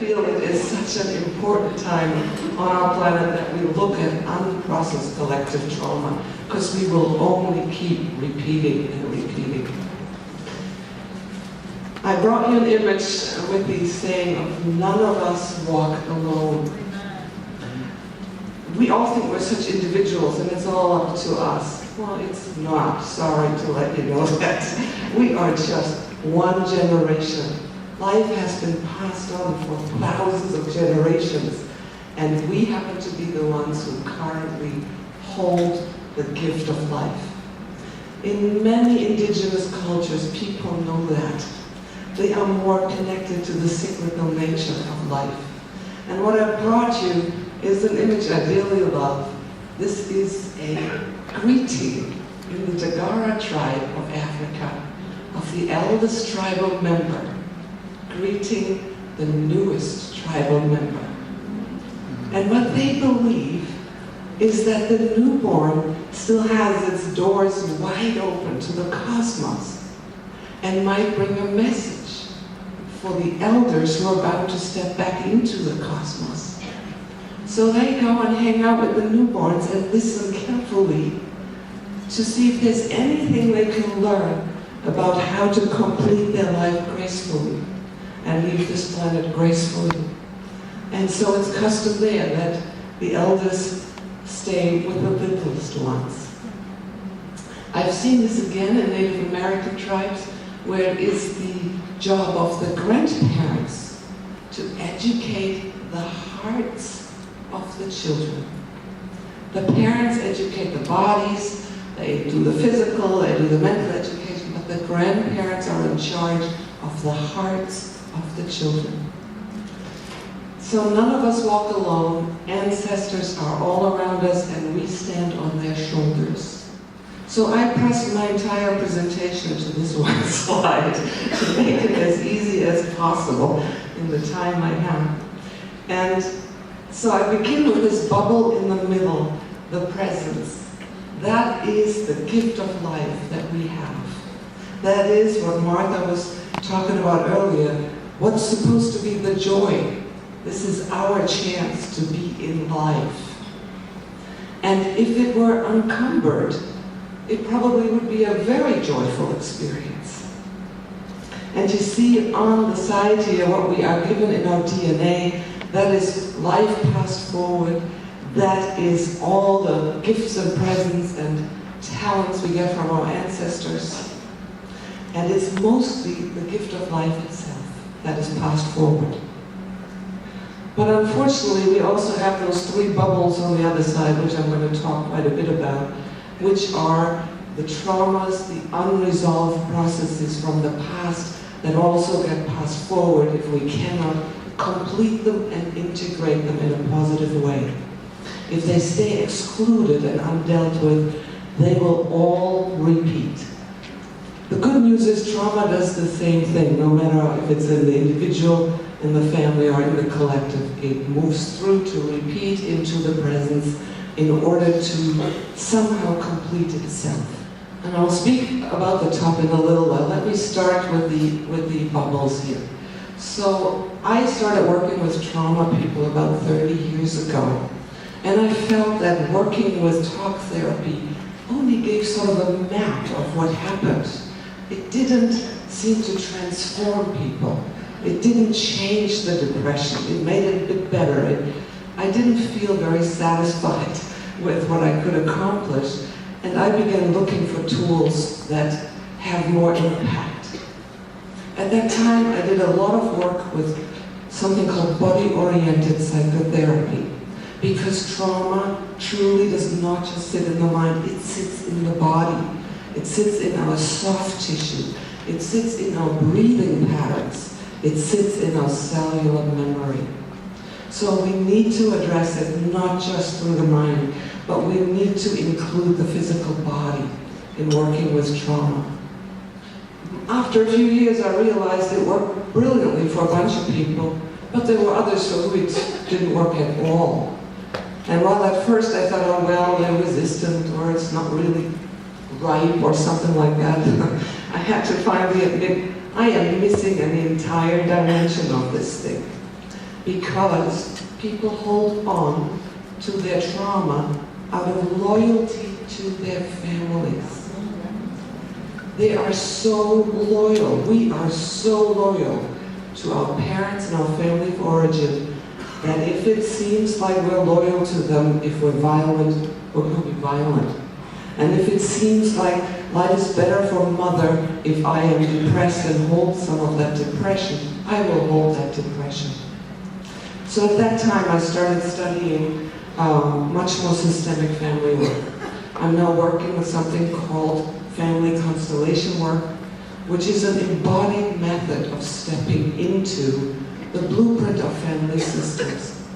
feel it is such an important time on our planet that we look at unprocessed collective trauma, because we will only keep repeating and repeating. I brought you an image with the saying of none of us walk alone. We all think we're such individuals and it's all up to us. Well, it's not. Sorry to let you know that. We are just one generation. Life has been passed on for thousands of generations, and we happen to be the ones who currently hold the gift of life. In many indigenous cultures, people know that. They are more connected to the cyclical nature of life. And what I've brought you is an image I dearly love. This is a greeting in the Tagara tribe of Africa, of the eldest tribal member, greeting the newest tribal member. And what they believe is that the newborn still has its doors wide open to the cosmos and might bring a message for the elders who are about to step back into the cosmos. So they go and hang out with the newborns and listen carefully to see if there's anything they can learn about how to complete their life gracefully and leave this planet gracefully. And so it's custom there that the elders stay with the littlest ones. I've seen this again in Native American tribes, where it is the job of the grandparents to educate the hearts of the children. The parents educate the bodies, they do the physical, they do the mental education, but the grandparents are in charge of the hearts of the children. So none of us walk alone. Ancestors are all around us and we stand on their shoulders. So I pressed my entire presentation to this one slide to make it as easy as possible in the time I have. And so I begin with this bubble in the middle, the presence. That is the gift of life that we have. That is what Martha was talking about earlier. What's supposed to be the joy? This is our chance to be in life. And if it were unencumbered, it probably would be a very joyful experience. And you see on the side here what we are given in our DNA, that is life passed forward, that is all the gifts and presents and talents we get from our ancestors. And it's mostly the gift of life itself that is passed forward. But unfortunately, we also have those three bubbles on the other side, which I'm going to talk quite a bit about, which are the traumas, the unresolved processes from the past that also get passed forward if we cannot complete them and integrate them in a positive way. If they stay excluded and undealt with, they will all repeat. The good news is trauma does the same thing, no matter if it's in the individual, in the family, or in the collective. It moves through to repeat into the presence in order to somehow complete itself. And I'll speak about the top in a little while. Let me start with the bubbles here. So I started working with trauma people about 30 years ago. And I felt that working with talk therapy only gave sort of a map of what happened. It didn't seem to transform people. It didn't change the depression. It made it a bit better. I didn't feel very satisfied with what I could accomplish. And I began looking for tools that have more impact. At that time, I did a lot of work with something called body-oriented psychotherapy, because trauma truly does not just sit in the mind, it sits in the body. It sits in our soft tissue. It sits in our breathing patterns. It sits in our cellular memory. So we need to address it not just through the mind, but we need to include the physical body in working with trauma. After a few years, I realized it worked brilliantly for a bunch of people, but there were others for who it didn't work at all. And while at first I thought, oh well, they're resistant, or it's not really right, or something like that, I had to finally admit, I am missing an entire dimension of this thing. because people hold on to their trauma out of loyalty to their families. They are so loyal. We are so loyal to our parents and our family of origin that if it seems like we're loyal to them, if we're violent, we're going to be violent. And if it seems like life is better for mother if I am depressed and hold some of that depression, I will hold that depression. So at that time I started studying much more systemic family work. I'm now working with something called family constellation work, which is an embodied method of stepping into the blueprint of family systems.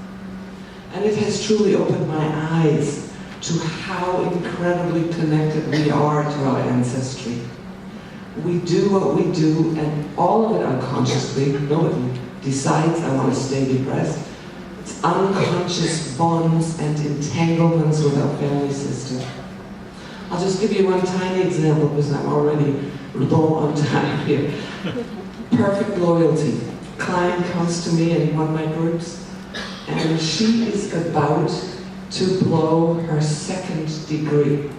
And it has truly opened my eyes to how incredibly connected we are to our ancestry. We do what we do, and all of it unconsciously. Nobody decides, I want to stay depressed. It's unconscious bonds and entanglements with our family system. I'll just give you one tiny example because I'm already low on time here. Perfect loyalty. A client comes to me in one of my groups, and she is about to blow her second degree.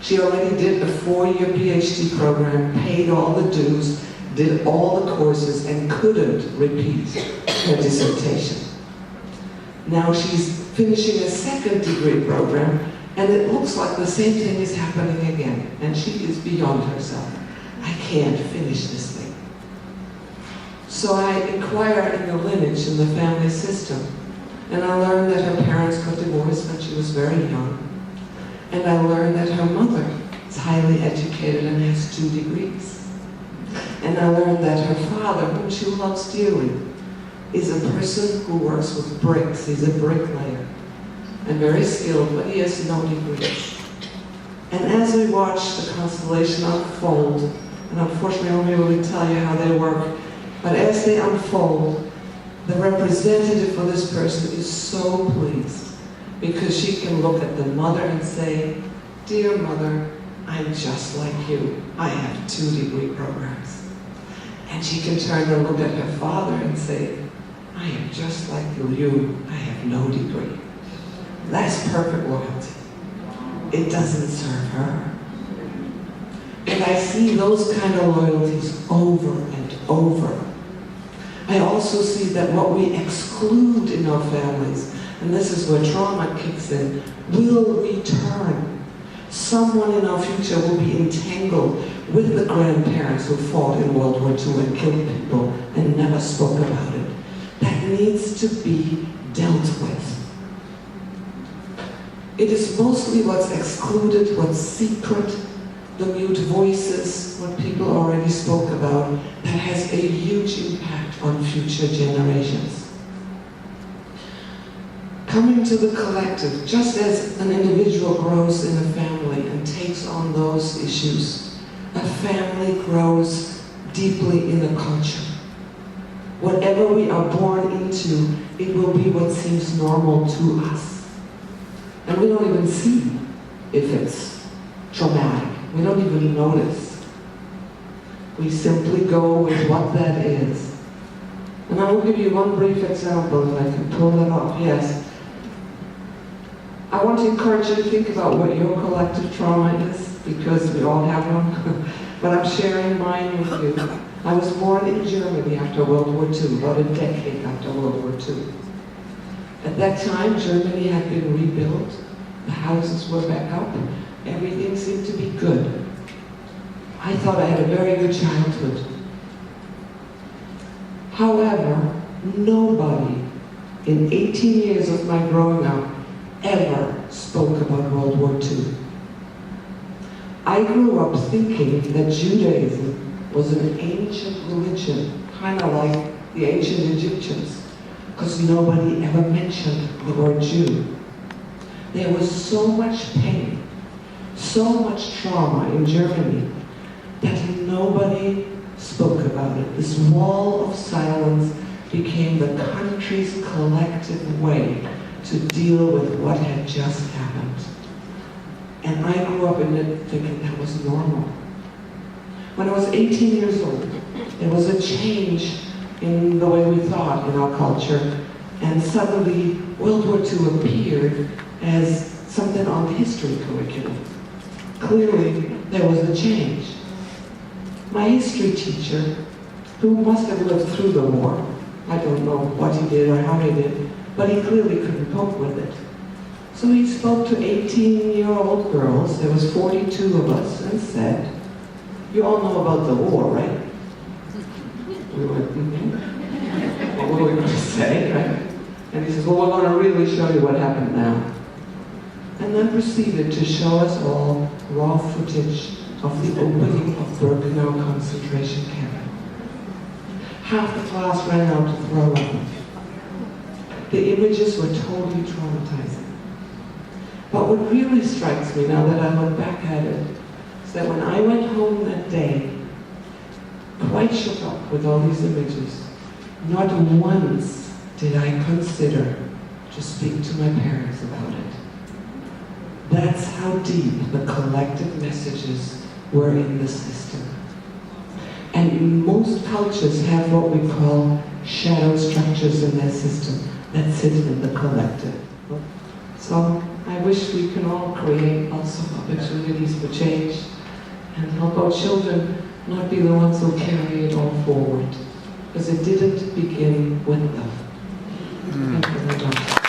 She already did a 4-year PhD program, paid all the dues, did all the courses, and couldn't repeat her dissertation. Now she's finishing a second degree program, and it looks like the same thing is happening again, and she is beyond herself. I can't finish this thing. So I inquire in the lineage, in the family system, and I learned that her parents got divorced when she was very young. And I learned that her mother is highly educated and has 2 degrees. And I learned that her father, whom she loves dearly, is a person who works with bricks. He's a bricklayer and very skilled, but he has no degrees. And as we watch the constellation unfold, and unfortunately I won't be able to tell you how they work, but as they unfold, the representative for this person is so pleased because she can look at the mother and say, "Dear mother, I'm just like you. I have 2 degree programs." And she can turn and look at her father and say, "I am just like you. I have no degree." That's perfect loyalty. It doesn't serve her. And I see those kind of loyalties over and over. I also see that what we exclude in our families, and this is where trauma kicks in, will return. Someone in our future will be entangled with the grandparents who fought in World War II and killed people and never spoke about it. That needs to be dealt with. It is mostly what's excluded, what's secret, the mute voices, what people already spoke about, that has a huge impact on future generations. Coming to the collective, just as an individual grows in a family and takes on those issues, a family grows deeply in a culture. Whatever we are born into, it will be what seems normal to us. And we don't even see if it's traumatic. We don't even notice. We simply go with what that is. And I will give you one brief example, if I can pull that off. Yes. I want to encourage you to think about what your collective trauma is, because we all have one. But I'm sharing mine with you. I was born in Germany after World War II, about a decade after World War II. At that time, Germany had been rebuilt. The houses were back up. Everything seemed to be good. I thought I had a very good childhood. However, nobody in 18 years of my growing up ever spoke about World War II. I grew up thinking that Judaism was an ancient religion, kind of like the ancient Egyptians, because nobody ever mentioned the word Jew. There was so much pain, so much trauma in Germany that nobody spoke about it. This wall of silence became the country's collective way to deal with what had just happened. And I grew up in it thinking that was normal. When I was 18 years old, there was a change in the way we thought in our culture And suddenly, World War II appeared as something on the history curriculum. Clearly, there was a change. My history teacher, who must have lived through the war, I don't know what he did or how he did, but he clearly couldn't cope with it. So he spoke to 18-year-old girls, there was 42 of us, and said, "You all know about the war, right?" We went, Well, what are we going to say, right? And he says, "Well, we're going to really show you what happened now." And then proceeded to show us all raw footage of the opening of Bermuda concentration camp. Half the class ran out to throw up. The images were totally traumatizing. But what really strikes me now that I look back at it is that when I went home that day, quite shook up with all these images, not once did I consider to speak to my parents about it. That's how deep the collective messages were in the system. And most cultures have what we call shadow structures in their system that sit in the collective. So I wish we can all create lots of opportunities for change and help our children not be the ones who carry it all forward, because it didn't begin with them. Thank you very much.